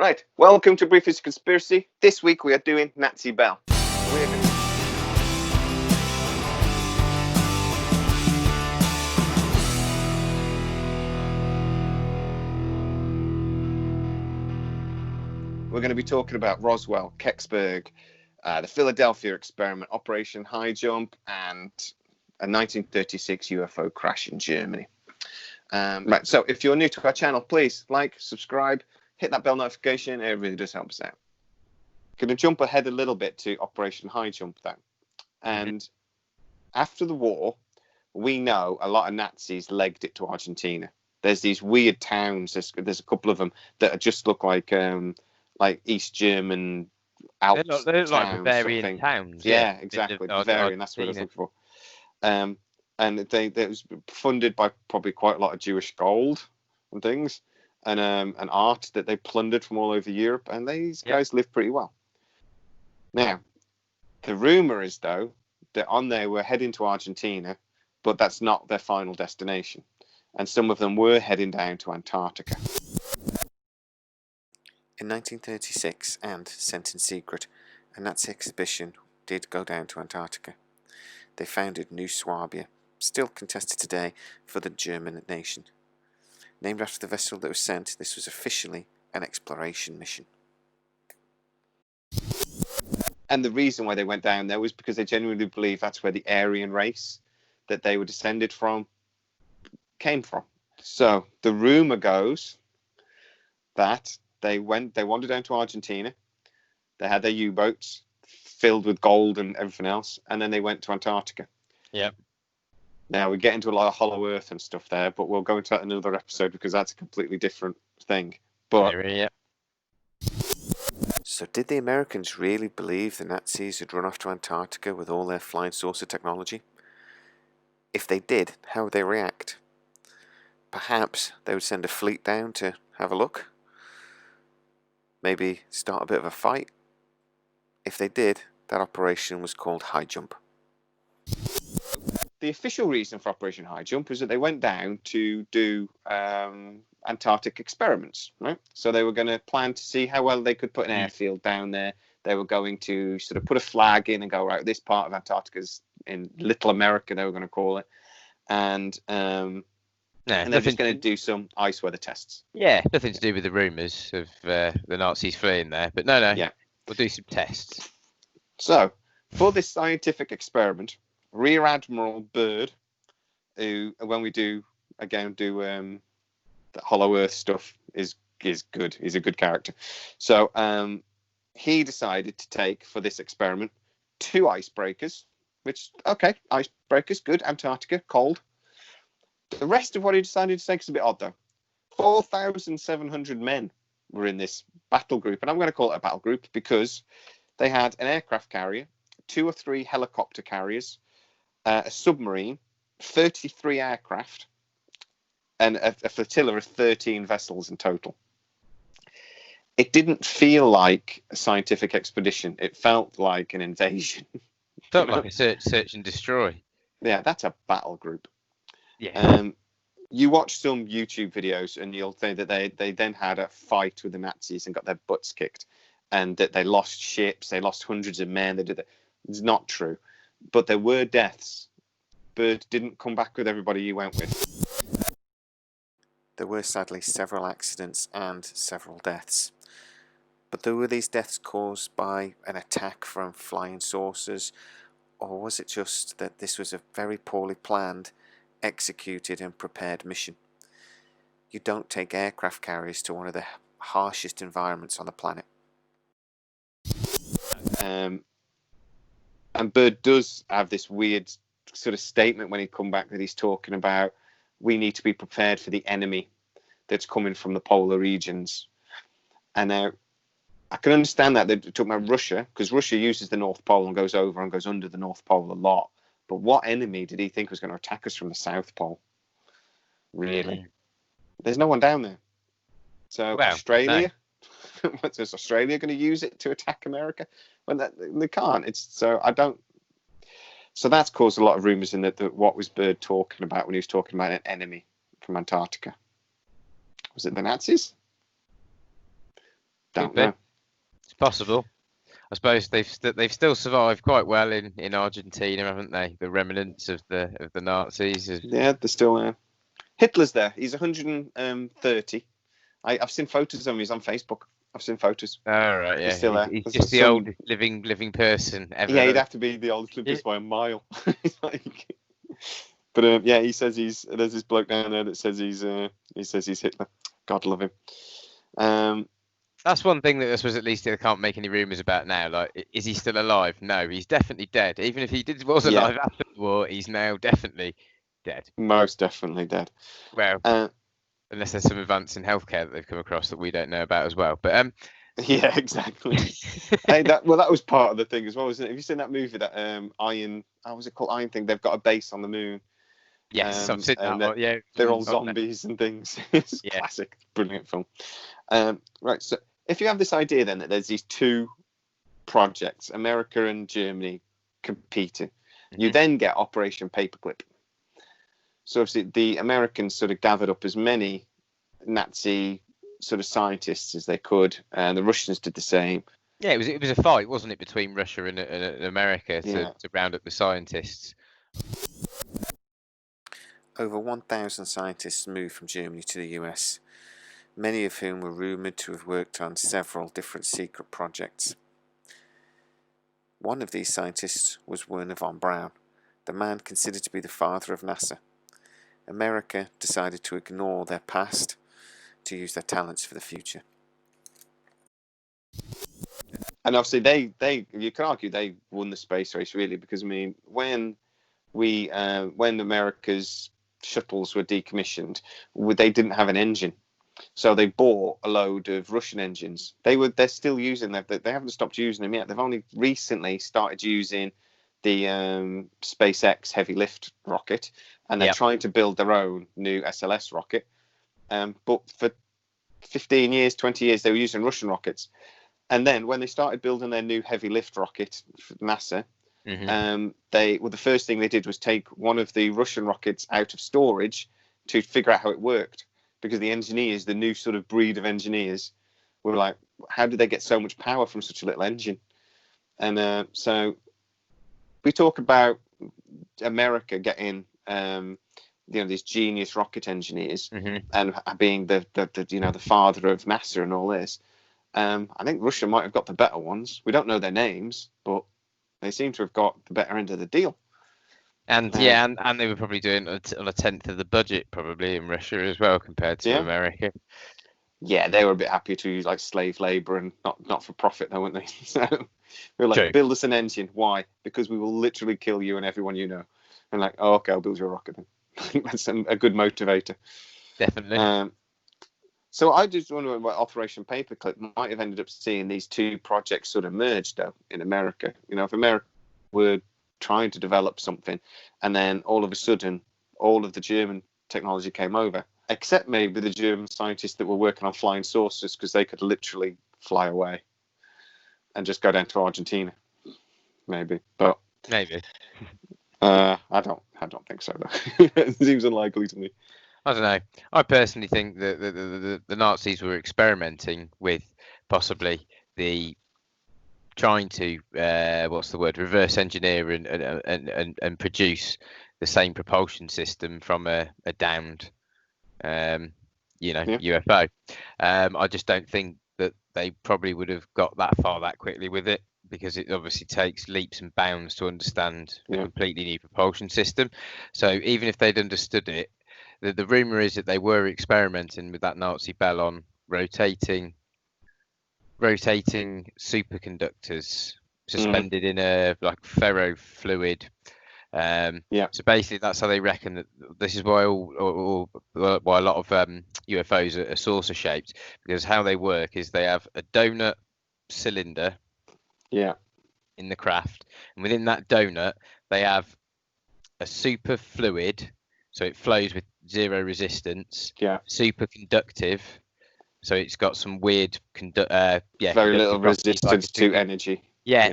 Right, welcome to Brief History Conspiracy. This week we are doing Nazi Bell. We're going to be talking about Roswell, Kecksburg, the Philadelphia experiment, Operation Highjump, and a 1936 UFO crash in Germany. Right, so if you're new to our channel, please like, subscribe, hit that bell notification. It really does help us out. Going to jump ahead a little bit to Operation Highjump, though. And after the war, we know a lot of Nazis legged it to Argentina. There's these weird towns. There's a couple of them that just look like East German Alps. They look like towns, Bavarian sort of towns. Yeah, exactly. Bavarian. That's what I was looking for. And it was funded by probably quite a lot of Jewish gold and things, and art that they plundered from all over Europe. And these guys live pretty well. Now, the rumor is though that on there we're heading to Argentina, but that's not their final destination. And some of them were heading down to Antarctica. In 1936, and sent in secret, a Nazi expedition did go down to Antarctica. They founded New Swabia, still contested today for the German nation. Named after the vessel that was sent, this was officially an exploration mission. And the reason why they went down there was because they genuinely believe that's where the Aryan race that they were descended from came from. So the rumor goes that they wandered down to Argentina. They had their U-boats filled with gold and everything else, and then they went to Antarctica. Yep. Now we get into a lot of Hollow Earth and stuff there, but we'll go into that in another episode because that's a completely different thing. But So did the Americans really believe the Nazis had run off to Antarctica with all their flying saucer technology? If they did, how would they react? Perhaps they would send a fleet down to have a look? Maybe start a bit of a fight? If they did, that operation was called Highjump. The official reason for Operation Highjump was that they went down to do Antarctic experiments, right? So they were going to plan to see how well they could put an airfield down there. They were going to sort of put a flag in and go, right, this part of Antarctica's in Little America, they were going to call it. And they're just going to do some ice weather tests. Yeah, nothing to do with the rumours of the Nazis fleeing there. But no. Yeah. We'll do some tests. So, for this scientific experiment, Rear Admiral Byrd, who, when we do the Hollow Earth stuff, is good. He's a good character. So, he decided to take, for this experiment, 2 icebreakers, which, okay, icebreakers, good, Antarctica, cold. The rest of what he decided to take is a bit odd, though. 4,700 men were in this battle group, and I'm going to call it a battle group because they had an aircraft carrier, 2 or 3 helicopter carriers, a submarine, 33 aircraft, and a flotilla of 13 vessels in total. It didn't feel like a scientific expedition. It felt like an invasion. Felt like a search and destroy. Yeah, that's a battle group. Yeah. You watch some YouTube videos and you'll think that they then had a fight with the Nazis and got their butts kicked, and that they lost ships, they lost hundreds of men. They did that. It's not true, but there were deaths. Byrd didn't come back with everybody he went with. There were sadly several accidents and several deaths. But were these deaths caused by an attack from flying saucers, or was it just that this was a very poorly planned, executed and prepared mission? You don't take aircraft carriers to one of the harshest environments on the planet. And Byrd does have this weird sort of statement when he come back that he's talking about we need to be prepared for the enemy that's coming from the polar regions. And now I can understand that they're talking about Russia, because Russia uses the North Pole and goes over and goes under the North Pole a lot. But what enemy did he think was going to attack us from the South Pole? Really? There's no one down there. So Australia? No. Is Australia going to use it to attack America? Well, they can't. So that's caused a lot of rumours in that what was Byrd talking about when he was talking about an enemy from Antarctica? Was it the Nazis? Don't Could be. know. It's possible. I suppose they've still survived quite well in Argentina, haven't they? The remnants of the Nazis. Yeah, they're still there. Hitler's there. He's 130. I've seen photos of him. He's on Facebook. I've seen photos. All right, yeah. He's still there. He's There's just the some- oldest living person ever. Yeah, he'd have to be the oldest living by a mile. Like, but yeah, he says there's this bloke down there that says he's Hitler. God love him. That's one thing that I suppose at least they can't make any rumours about now. Like, is he still alive? No, he's definitely dead. Even if he was alive after the war, he's now definitely dead. Most definitely dead. Well, unless there's some advance in healthcare that they've come across that we don't know about as well. But yeah, exactly. That was part of the thing as well, isn't it? Have you seen that movie that Iron? How was it called? Iron thing. They've got a base on the moon. Yes, I've seen that one. Yeah, they're all zombies and things. It's classic, brilliant film. Right, so if you have this idea then that there's these two projects, America and Germany, competing, you then get Operation Paperclip. So obviously the Americans sort of gathered up as many Nazi sort of scientists as they could, and the Russians did the same. Yeah, it was a fight, wasn't it, between Russia and America to round up the scientists. Over 1,000 scientists moved from Germany to the US, many of whom were rumoured to have worked on several different secret projects. One of these scientists was Werner von Braun, the man considered to be the father of NASA. America decided to ignore their past to use their talents for the future. And obviously they you can argue they won the space race really, because I mean when America's shuttles were decommissioned, they didn't have an engine, so they bought a load of Russian engines. They're still using them. They haven't stopped using them yet. They've only recently started using the SpaceX heavy lift rocket, and they're trying to build their own new SLS rocket. But for 15 years, 20 years, they were using Russian rockets. And then when they started building their new heavy lift rocket for NASA, the first thing they did was take one of the Russian rockets out of storage to figure out how it worked, because the engineers, the new sort of breed of engineers, were like, how did they get so much power from such a little engine? And so we talk about America getting these genius rocket engineers and being the father of NASA and all this. I think Russia might have got the better ones. We don't know their names, but they seem to have got the better end of the deal. And and they were probably doing on a tenth of the budget probably in Russia as well compared to America. Yeah, they were a bit happy to use like slave labor and not for profit, though, weren't they? So they were like, build us an engine. Why? Because we will literally kill you and everyone you know. And like, oh, okay, I'll build you a rocket then. I think that's a good motivator. Definitely. So I just wonder what Operation Paperclip might have ended up seeing these two projects sort of merged, though, in America. You know, if America were trying to develop something, and then all of a sudden, all of the German technology came over, except maybe the German scientists that were working on flying saucers, because they could literally fly away and just go down to Argentina, maybe. But maybe. I don't think so, though. It seems unlikely to me. I don't know. I personally think that the Nazis were experimenting with possibly trying to reverse engineer and produce the same propulsion system from a downed UFO. I just don't think that they probably would have got that far that quickly with it, because it obviously takes leaps and bounds to understand a completely new propulsion system. So even if they'd understood it, the rumor is that they were experimenting with that Nazi bell on rotating superconductors suspended in a like ferrofluid. So basically, that's how they reckon that. This is why why a lot of UFOs are saucer shaped, because how they work is they have a donut cylinder. In the craft, and within that donut they have a super fluid, so it flows with zero resistance. Super conductive, so it's got some weird very little resistance to energy.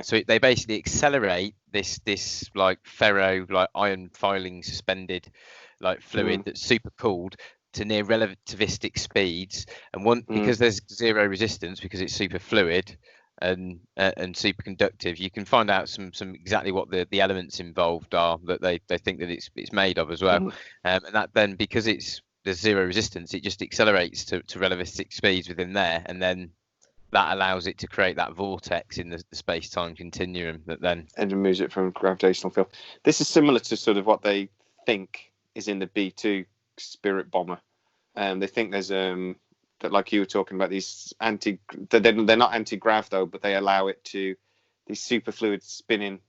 So they basically accelerate this like ferro, like iron filing suspended like fluid that's super cooled, to near relativistic speeds, and because there's zero resistance, because it's super fluid and superconductive, you can find out some exactly what the elements involved are that they think that it's made of as well. And that then, because there's zero resistance, it just accelerates to relativistic speeds within there, and then that allows it to create that vortex in the space-time continuum that then and removes it from gravitational field. This is similar to sort of what they think is in the B-2 Spirit bomber. They think there's that, like you were talking about, these they're not anti-grav though, but they allow it to these superfluid spinning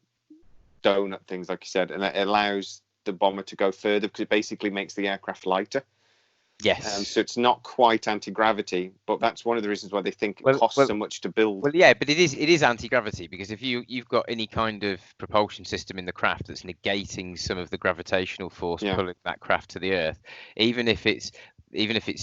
donut things, like you said, and it allows the bomber to go further because it basically makes the aircraft lighter. Yes. So it's not quite anti-gravity, but that's one of the reasons why they think it costs so much to build. Well, yeah, but it is anti-gravity, because if you've got any kind of propulsion system in the craft that's negating some of the gravitational force pulling that craft to the Earth, even if it's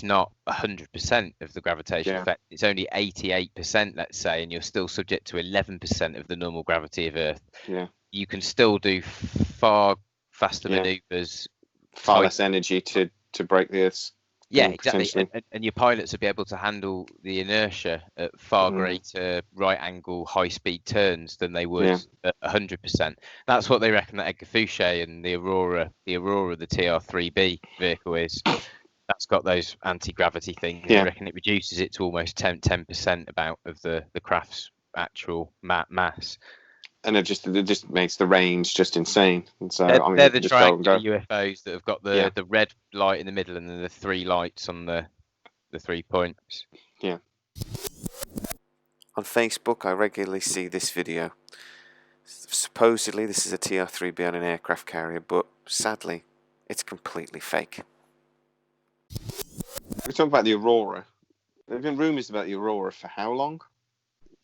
not 100% of the gravitational effect, it's only 88%, let's say, and you're still subject to 11% of the normal gravity of Earth. Yeah. You can still do far faster maneuvers, far less energy to break the Earth's. Yeah, exactly. And your pilots will be able to handle the inertia at far greater right angle, high speed turns than they would at 100%. That's what they reckon that Edgar Fouché and the Aurora, the TR-3B vehicle is. That's got those anti-gravity things. They reckon it reduces it to almost 10% about of the craft's actual mass. And it just makes the range just insane. And so they're the triangular UFOs that have got the red light in the middle and then the three lights on the 3 points. Yeah. On Facebook, I regularly see this video. Supposedly, this is a TR-3B on an aircraft carrier, but sadly, it's completely fake. We're talking about the Aurora. There have been rumours about the Aurora for how long?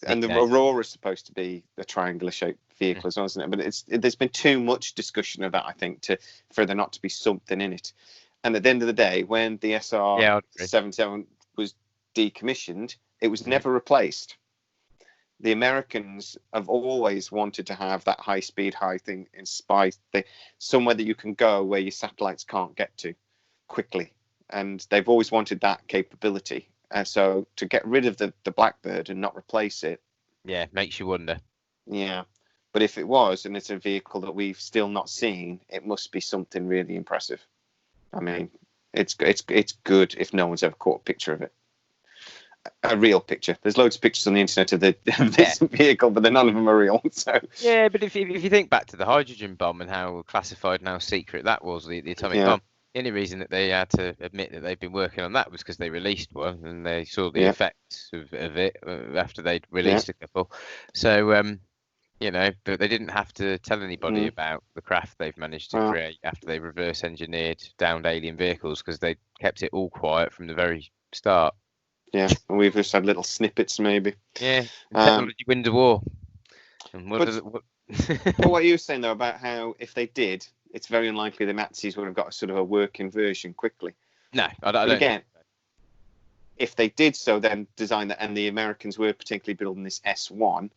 And the Aurora is supposed to be a triangular-shaped vehicle as well, isn't it? But there's been too much discussion of that, I think, for there not to be something in it. And at the end of the day, when the SR-77 was decommissioned, it was never replaced. The Americans have always wanted to have that high-speed, high thing in space, somewhere that you can go where your satellites can't get to quickly. And they've always wanted that capability. So to get rid of the Blackbird and not replace it, makes you wonder. Yeah, but if it was, and it's a vehicle that we've still not seen, it must be something really impressive. I mean, it's good if no one's ever caught a picture of it, a real picture. There's loads of pictures on the internet of this vehicle, but none of them are real. So yeah, but if you think back to the hydrogen bomb and how classified and how secret that was, the atomic bomb. The only reason that they had to admit that they've been working on that was because they released one and they saw the effects of it after they'd released a couple. So, but they didn't have to tell anybody about the craft they've managed to create after they reverse engineered downed alien vehicles, because they kept it all quiet from the very start. Yeah, and we've just had little snippets maybe. Yeah, technology wins a war. And what you were saying though about how if they did, it's very unlikely the Nazis would have got a sort of a working version quickly. No, I don't. Again, if they did so, then design that, and the Americans were particularly building this S1,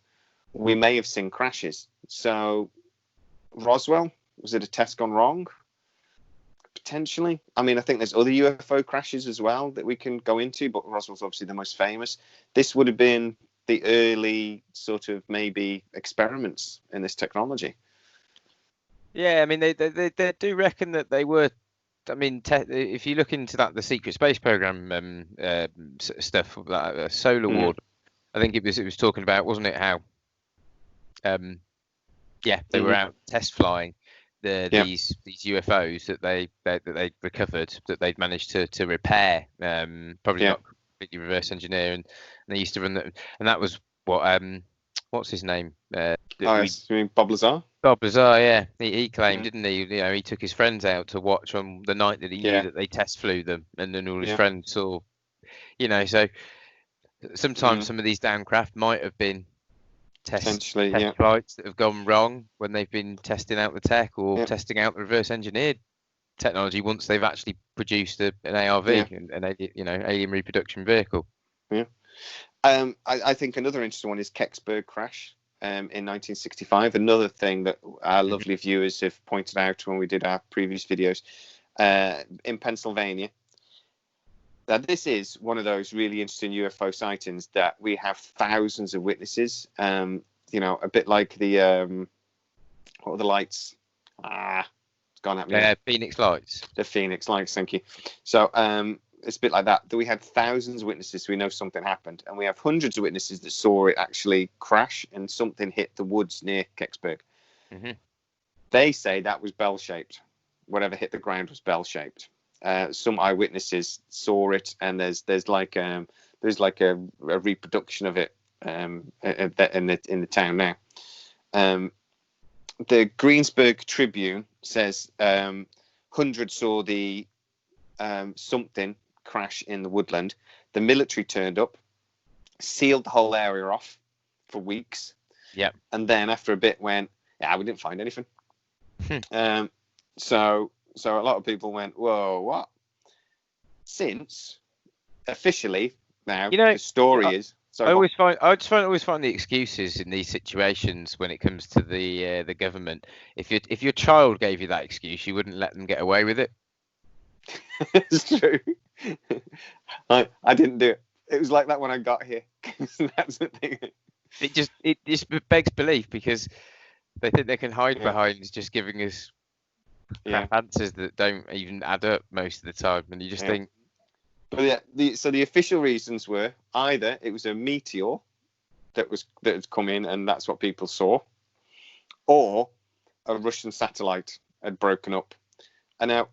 we may have seen crashes. So, Roswell, was it a test gone wrong? Potentially. I mean, I think there's other UFO crashes as well that we can go into, but Roswell's obviously the most famous. This would have been the early sort of maybe experiments in this technology. Yeah, I mean, they do reckon that they were. I mean, if you look into the secret space program stuff, that Solar Ward, I think it was talking about, wasn't it? How, they were out test flying these UFOs that they recovered, that they'd managed to repair, probably not completely reverse engineer, and they used to run that, and that was what what's his name? You mean Bob Lazar? Bob Lazar, yeah. He claimed, didn't he? He took his friends out to watch on the night that he knew that they test flew them, and then all his friends saw. So sometimes some of these down craft might have been test flights that have gone wrong when they've been testing out the tech or testing out the reverse engineered technology once they've actually produced an ARV, an alien reproduction vehicle. Yeah. I think another interesting one is Kecksburg crash in 1965. Another thing that our lovely viewers have pointed out when we did our previous videos in Pennsylvania. Now, this is one of those really interesting UFO sightings that we have thousands of witnesses. You know, a bit like the what are the lights? It's gone at me. Phoenix Lights. The Phoenix Lights, thank you. So it's a bit like that. We had thousands of witnesses, so we know something happened, and we have hundreds of witnesses that saw it actually crash and something hit the woods near Kecksburg. Mm-hmm. They say that was bell-shaped. Whatever hit the ground was bell-shaped. Some eyewitnesses saw it, and there's like a reproduction of it in the town now. The Greensburg Tribune says hundreds saw the something crash in the woodland. The military turned up, sealed the whole area off for weeks. Yeah, and then after a bit went, we didn't find anything. So a lot of people went, whoa, what? Since officially now, the story is. Sorry, I just always find the excuses in these situations when it comes to the government. If your child gave you that excuse, you wouldn't let them get away with it. It's true. I didn't do it. It was like that when I got here. That's the thing. It just begs belief, because they think they can hide behind just giving us crap answers that don't even add up most of the time, and you just think. But the official reasons were either it was a meteor that had come in and that's what people saw, or a Russian satellite had broken up. And now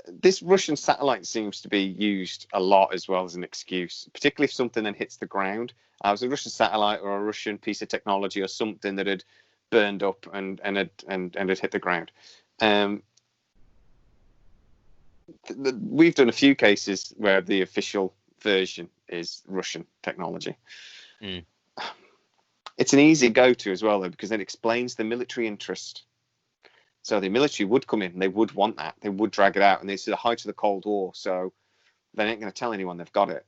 this Russian satellite seems to be used a lot as well as an excuse, particularly if something then hits the ground. It was a Russian satellite or a Russian piece of technology or something that had burned up and had hit the ground. We've done a few cases where the official version is Russian technology. It's an easy go-to as well, though, because it explains the military interest. So the military would come in, they would want that, they would drag it out, and it's the height of the Cold War, so they ain't going to tell anyone they've got it.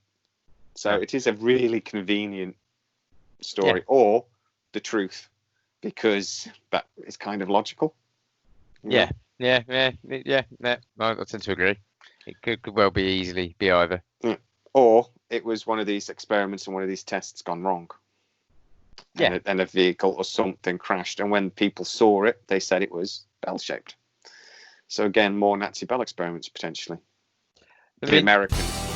So it is a really convenient story, or the truth, because that is kind of logical. Yeah. I tend to agree. It could well easily be either. Yeah. Or it was one of these experiments and one of these tests gone wrong. And a vehicle or something crashed. And when people saw it, they said it was bell-shaped. So again, more Nazi bell experiments potentially. The Americans.